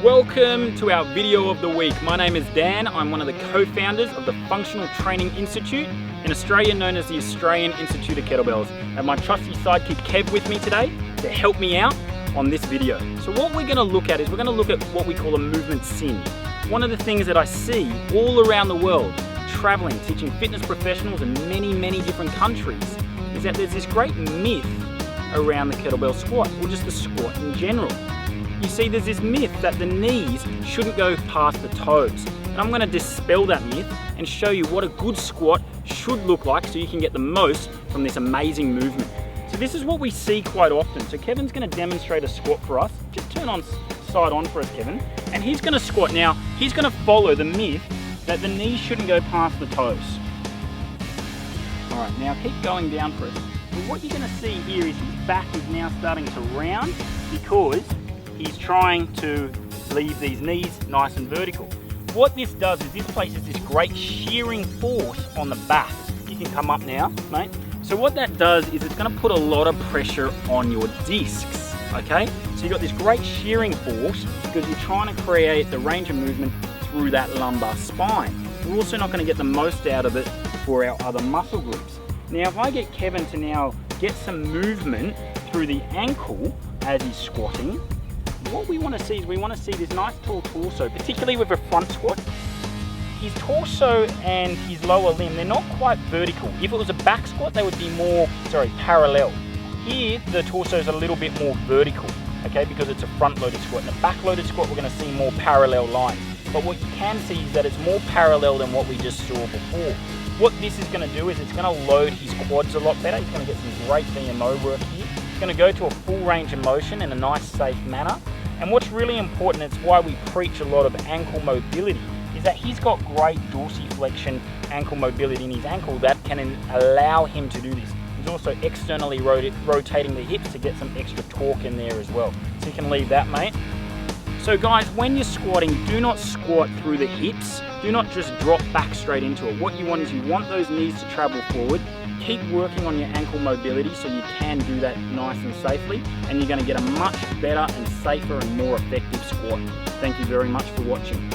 Welcome to our video of the week. My name is Dan. I'm one of the co-founders of the Functional Training Institute in Australia, known as the Australian Institute of Kettlebells. I have my trusty sidekick Kev with me today to help me out on this video. So what we're going to look at is we're going to look at what we call a movement sin. One of the things that I see all around the world, traveling, teaching fitness professionals in many different countries, is that there's this great myth around the kettlebell squat, or just the squat in general. You see, there's this myth that the knees shouldn't go past the toes. And I'm going to dispel that myth and show you what a good squat should look like so you can get the most from this amazing movement. So this is what we see quite often. So Kevin's going to demonstrate a squat for us. Just turn on side on for us, Kevin. And he's going to squat. Now, he's going to follow the myth that the knees shouldn't go past the toes. All right, now keep going down for us. But what you're going to see here is his back is now starting to round because he's trying to leave these knees nice and vertical. What this does is this places this great shearing force on the back. You can come up now, mate. So what that does is it's going to put a lot of pressure on your discs, okay? So you've got this great shearing force because you're trying to create the range of movement through that lumbar spine. We're also not going to get the most out of it for our other muscle groups. Now, if I get Kevin to now get some movement through the ankle as he's squatting, what we want to see is we want to see this nice tall torso, particularly with a front squat. His torso and his lower limb, they're not quite vertical. If it was a back squat, they would be more, parallel. Here, the torso is a little bit more vertical, okay, because it's a front-loaded squat. In a back-loaded squat, we're going to see more parallel lines. But what you can see is that it's more parallel than what we just saw before. What this is going to do is it's going to load his quads a lot better. He's going to get some great VMO work here. It's going to go to a full range of motion in a nice, safe manner. And what's really important, it's why we preach a lot of ankle mobility, is that he's got great dorsiflexion ankle mobility in his ankle that can allow him to do this. He's also externally rotating the hips to get some extra torque in there as well. So you can leave that, mate. So guys, when you're squatting, do not squat through the hips. Do not just drop back straight into it. What you want is you want those knees to travel forward. Keep working on your ankle mobility so you can do that nice and safely, and you're going to get a much better and safer and more effective squat. Thank you very much for watching.